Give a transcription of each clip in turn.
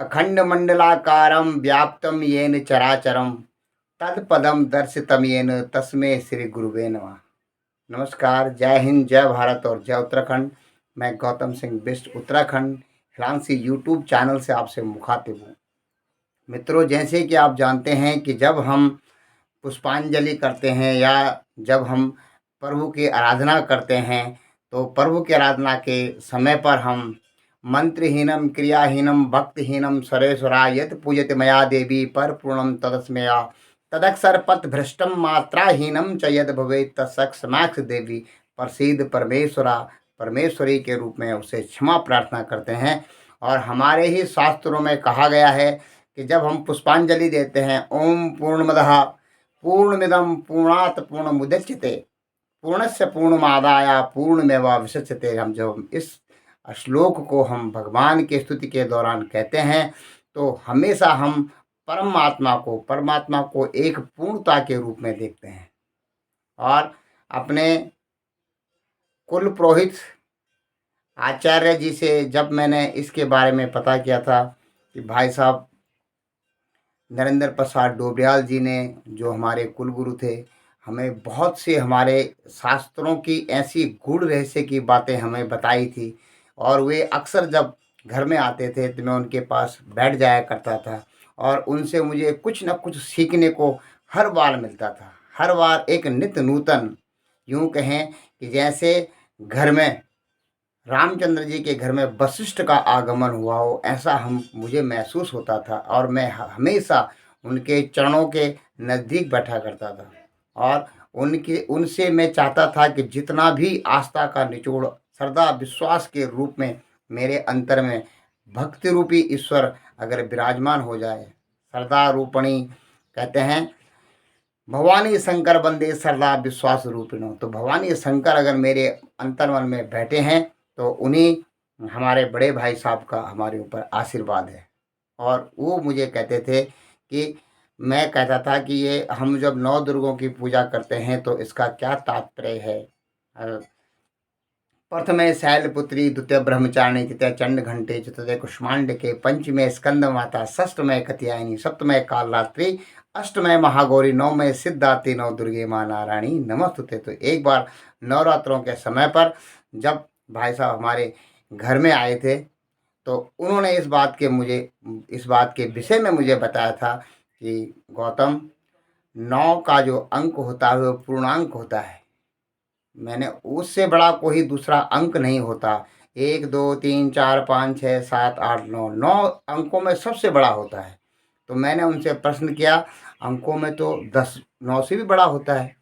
अखंडमंडलाकारं व्याप्तं येन चराचरं तत्पदं दर्शितं येन तस्मै श्री गुरुवे नमः। नमस्कार, जय हिंद, जय भारत और जय उत्तराखंड। मैं गौतम सिंह बिष्ट उत्तराखंड फ्रांसी यूट्यूब चैनल से आपसे मुखातिब हूँ। मित्रों, जैसे कि आप जानते हैं कि जब हम पुष्पांजलि करते हैं या जब हम प्रभु की आराधना करते हैं, तो प्रभु की आराधना के समय पर हम मंत्रहीनम क्रियाहीनम भक्तिहीनम सरेसुरा यत पूजति मया देवी परपूर्णम तदस्मया तदक्षर पथ भ्रष्टम मात्राहीनम च यद भवेत् तत्सक्षमाक्ष देवी प्रसीद परमेश्वरा। परमेश्वरी के रूप में उसे क्षमा प्रार्थना करते हैं। और हमारे ही शास्त्रों में कहा गया है कि जब हम पुष्पांजलि देते हैं, ओम पूर्णमदः पूर्णमिदं पूर्णात् पूर्णमुदच्यते पूर्णस्य पूर्णमादाय पूर्णमेवावशिष्यते। हम जब इस श्लोक को हम भगवान की स्तुति के दौरान कहते हैं, तो हमेशा हम परमात्मा को एक पूर्णता के रूप में देखते हैं। और अपने कुल पुरोहित आचार्य जी से जब मैंने इसके बारे में पता किया था कि भाई साहब नरेंद्र प्रसाद डोबरियाल जी ने, जो हमारे कुलगुरु थे, हमें बहुत से हमारे शास्त्रों की ऐसी गूढ़ रहस्य की बातें हमें बताई थी। और वे अक्सर जब घर में आते थे तो मैं उनके पास बैठ जाया करता था और उनसे मुझे कुछ न कुछ सीखने को हर बार मिलता था। हर बार एक नित्य नूतन, यूँ कहें कि जैसे घर में रामचंद्र जी के घर में वशिष्ठ का आगमन हुआ हो, ऐसा मुझे महसूस होता था। और मैं हमेशा उनके चरणों के नज़दीक बैठा करता था और उनसे मैं चाहता था कि जितना भी आस्था का निचोड़ श्रद्धा विश्वास के रूप में मेरे अंतर में भक्ति रूपी ईश्वर अगर विराजमान हो जाए, श्रद्धा रूपणी कहते हैं भवानी शंकर बंदे श्रद्धा विश्वास रूपिणो। तो भवानी शंकर अगर मेरे अंतर्मन में बैठे हैं, तो उन्हीं हमारे बड़े भाई साहब का हमारे ऊपर आशीर्वाद है। और वो मुझे कहते थे कि मैं कहता था कि ये हम जब 9 दुर्गों की पूजा करते हैं तो इसका क्या तात्पर्य है। प्रथमे शैलपुत्री, द्वितीय ब्रह्मचारिणी, तृतीय चंड घंटे, चतुर्थ कुष्मांडके, पंचमे स्कंद माता, षष्ठमय कत्यायनी, सप्तमय कालरात्रि, अष्टमय महागौरी, नौमय सिद्धार्थी, नौ दुर्गे माँ नारायणी नमस्तुते। तो एक बार नवरात्रों के समय पर जब भाई साहब हमारे घर में आए थे, तो उन्होंने इस बात के विषय में मुझे बताया था कि गौतम, 9 का जो अंक होता है वो पूर्णांक होता है। मैंने उससे बड़ा कोई दूसरा अंक नहीं होता। 1 2 3 4 5 6 7 8 9 9 अंकों में सबसे बड़ा होता है। तो मैंने उनसे प्रश्न किया, अंकों में तो 10 9 से भी बड़ा होता है।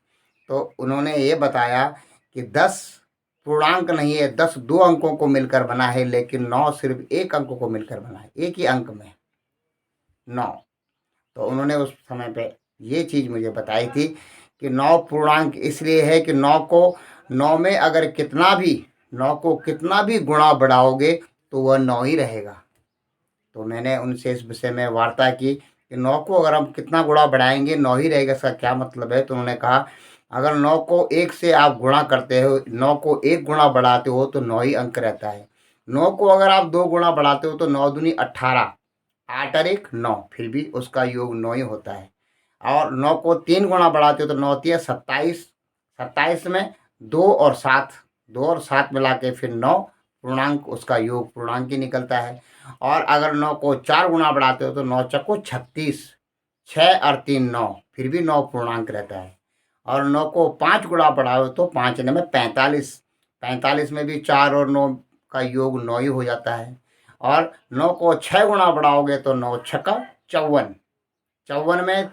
तो उन्होंने ये बताया कि 10 पूर्णांक नहीं है, 10 2 अंकों को मिलकर बना है, लेकिन 9 सिर्फ एक अंक को मिलकर बना है, एक ही अंक में 9। तो उन्होंने उस समय पे ये चीज़ मुझे बताई थी कि 9 पूर्णांक इसलिए है कि 9 को 9 में अगर 9 को कितना भी गुणा बढ़ाओगे तो वह 9 ही रहेगा। तो मैंने उनसे इस विषय में वार्ता की कि 9 को अगर हम कितना गुणा बढ़ाएंगे 9 ही रहेगा, इसका क्या मतलब है। तो उन्होंने कहा, अगर 9 को 1 से आप गुणा करते हो, 9 को 1 गुणा बढ़ाते हो तो 9 ही अंक रहता है। 9 को अगर आप 2 गुणा बढ़ाते हो तो 9 दूनी 18, 8 और 1 9, फिर भी उसका योग 9 ही होता है। और 9 को 3 गुणा बढ़ाते हो तो 9 तिया 27, 27 में 2 और 7, 2 और 7 मिला के फिर 9 पूर्णांक, उसका योग पूर्णांक ही निकलता है। और अगर 9 को 4 गुणा बढ़ाते हो तो 9 चक्को 36, 6 और 3 9, फिर भी 9 पूर्णांक रहता है। और 9 को 5 गुणा बढ़ाओ तो 5 9 में 45, 45 में भी 4 और 9 का योग 9 ही हो जाता है। और 9 को 6 गुणा बढ़ाओगे तो 9 छक्का 54, 54 में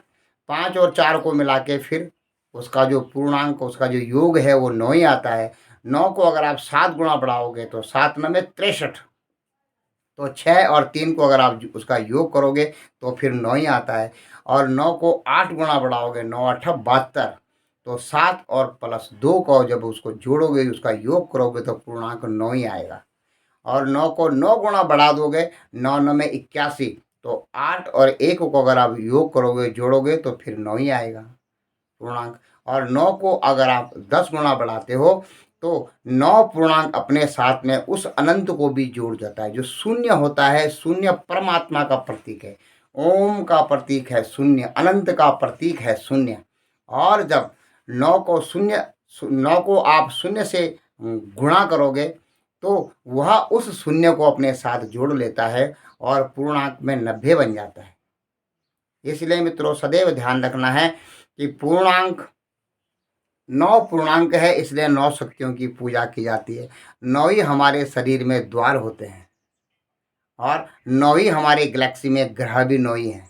5 और 4 को मिला के फिर उसका जो पूर्णांक, उसका जो योग है वो 9 ही आता है। 9 को अगर आप 7 गुणा बढ़ाओगे तो 7 9 में 63, तो 6 और 3 को अगर आप उसका योग करोगे तो फिर 9 ही आता है। और 9 को 8 गुणा बढ़ाओगे, 9 8 72, तो 7 और प्लस 2 को जब उसको जोड़ोगे, उसका योग करोगे तो पूर्णांक 9 ही आएगा। और 9 को 9 गुणा बढ़ा दोगे, 9 9 में 81, तो 8 और 1 को अगर आप योग करोगे, जोड़ोगे तो फिर 9 ही आएगा पूर्णांक। और 9 को अगर आप 10 गुणा बढ़ाते हो तो 9 पूर्णांक अपने साथ में उस अनंत को भी जोड़ जाता है। जो शून्य होता है, शून्य परमात्मा का प्रतीक है। ओम का प्रतीक है शून्य, अनंत का प्रतीक है शून्य। और जब 9 को आप शून्य से गुणा करोगे तो वह उस शून्य को अपने साथ जोड़ लेता है और पूर्णांक में 90 बन जाता है। इसलिए मित्रों सदैव ध्यान रखना है कि पूर्णांक 9 पूर्णांक है, इसलिए 9 शक्तियों की पूजा की जाती है। 9 ही हमारे शरीर में द्वार होते हैं और 9 ही हमारे गैलेक्सी में ग्रह भी 9 ही हैं।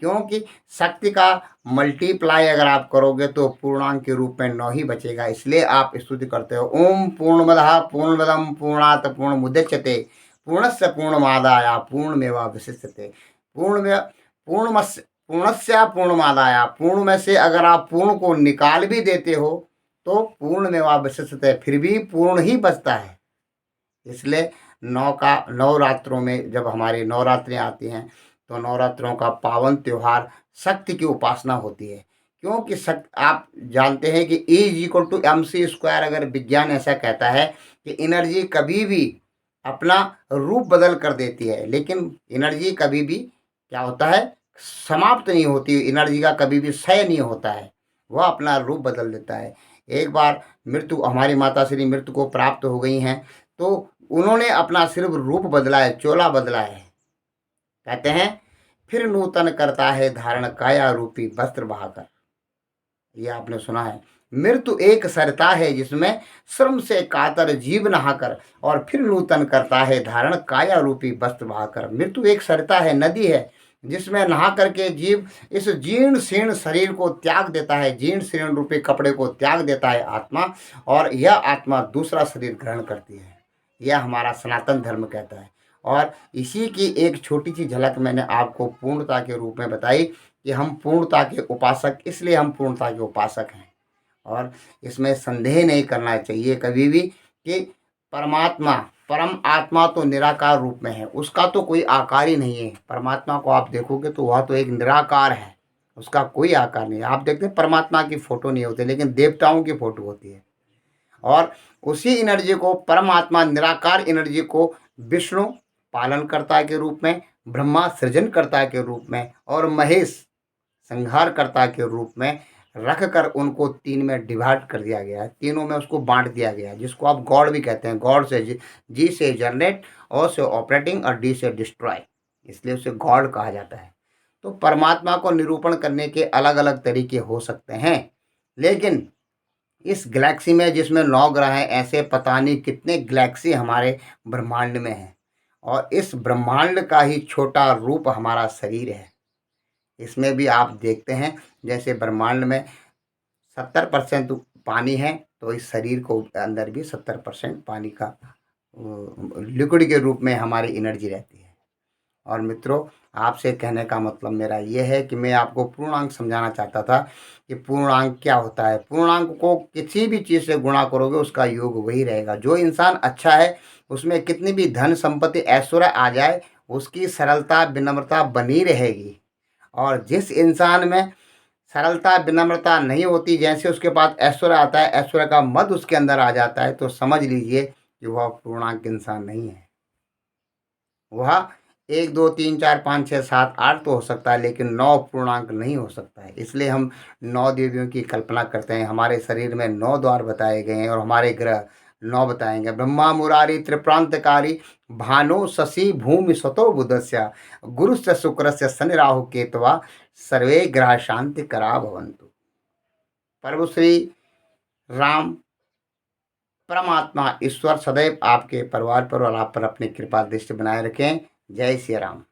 क्योंकि शक्ति का मल्टीप्लाई अगर आप करोगे तो पूर्णांक के रूप में 9 ही बचेगा। इसलिए आप स्तुति करते हो ओम पूर्णमदः पूर्णमिदं पूर्णात् पूर्णमुदच्यते पूर्णस्य पूर्णमादाय पूर्णमेवावशिष्यते। पूर्णस्य पूर्णमादाय, पूर्ण में से अगर आप पूर्ण को निकाल भी देते हो तो पूर्णमेवावशिष्यते, फिर भी पूर्ण ही बचता है। इसलिए नवरात्रों में जब हमारी नवरात्रियाँ आती हैं तो नवरात्रों का पावन त्योहार शक्ति की उपासना होती है। क्योंकि आप जानते हैं कि E=mc²। अगर विज्ञान ऐसा कहता है कि एनर्जी कभी भी अपना रूप बदल कर देती है, लेकिन एनर्जी कभी भी क्या होता है, समाप्त नहीं होती। एनर्जी का कभी भी क्षय नहीं होता है, वह अपना रूप बदल देता है। एक बार हमारी माता श्री मृत्यु को प्राप्त हो गई हैं तो उन्होंने अपना सिर्फ रूप बदला है, चोला बदला है। कहते हैं फिर नूतन करता है धारण काया रूपी वस्त्र बहाकर। ये आपने सुना है। मृत्यु एक सरता है जिसमें श्रम से कातर जीव नहाकर और फिर नूतन करता है धारण काया रूपी वस्त्र बहाकर। मृत्यु एक सरता है, नदी है, जिसमें नहा करके जीव इस जीर्ण शीर्ण शरीर को त्याग देता है। जीर्ण शीर्ण रूपी कपड़े को त्याग देता है आत्मा, और यह आत्मा दूसरा शरीर ग्रहण करती है। यह हमारा सनातन धर्म कहता है। और इसी की एक छोटी सी झलक मैंने आपको पूर्णता के रूप में बताई कि हम पूर्णता के उपासक, इसलिए हम पूर्णता के उपासक हैं। और इसमें संदेह नहीं करना चाहिए कभी भी कि परमात्मा, परम आत्मा तो निराकार रूप में है, उसका तो कोई आकार ही नहीं है। परमात्मा को आप देखोगे तो वह तो एक निराकार है, उसका कोई आकार नहीं है। आप देखते हैं परमात्मा की फोटो नहीं होती, लेकिन देवताओं की फोटो होती है। और उसी एनर्जी को, परमात्मा निराकार एनर्जी को विष्णु पालनकर्ता के रूप में, ब्रह्मा सृजनकर्ता के रूप में और महेश संहारकर्ता के रूप में रख कर उनको 3 में डिवाइड कर दिया गया है। तीनों में उसको बांट दिया गया है, जिसको आप गॉड भी कहते हैं। गॉड से जी से जनरेट, ओ से ऑपरेटिंग और डी से डिस्ट्रॉय, इसलिए उसे गॉड कहा जाता है। तो परमात्मा को निरूपण करने के अलग अलग तरीके हो सकते हैं, लेकिन इस गैलेक्सी में जिसमें 9 ग्रह हैं, ऐसे पता नहीं कितने गैलेक्सी हमारे ब्रह्मांड में हैं। और इस ब्रह्मांड का ही छोटा रूप हमारा शरीर है। इसमें भी आप देखते हैं जैसे ब्रह्मांड में 70% पानी है, तो इस शरीर को अंदर भी 70% पानी का लिक्विड के रूप में हमारी एनर्जी रहती है। और मित्रों, आपसे कहने का मतलब मेरा ये है कि मैं आपको पूर्णांक समझाना चाहता था कि पूर्णांक क्या होता है। पूर्णांक को किसी भी चीज़ से गुणा करोगे उसका योग वही रहेगा। जो इंसान अच्छा है उसमें कितनी भी धन संपत्ति ऐश्वर्य आ जाए, उसकी सरलता विनम्रता बनी रहेगी। और जिस इंसान में सरलता विनम्रता नहीं होती, जैसे उसके पास ऐश्वर्य आता है, ऐश्वर्य का मद उसके अंदर आ जाता है, तो समझ लीजिए कि वह पूर्णांक इंसान नहीं है। वह 1 2 3 4 5 6 7 8 तो हो सकता है, लेकिन 9 पूर्णांक नहीं हो सकता है। इसलिए हम 9 देवियों की कल्पना करते हैं। हमारे शरीर में 9 द्वार बताए गए हैं और हमारे ग्रह 9 बताएंगे। ब्रह्मा मुरारी त्रिप्रांतकारी भानु शशि भूमि स्वतो बुधस्य गुरुस्य शुक्रस्य शनि राहु केतवा सर्वे ग्रह शांति करा भवन्तु। प्रभु श्री राम परमात्मा ईश्वर सदैव आपके परिवार पर और आप पर अपनी कृपा दृष्टि बनाए रखें। जय श्री राम।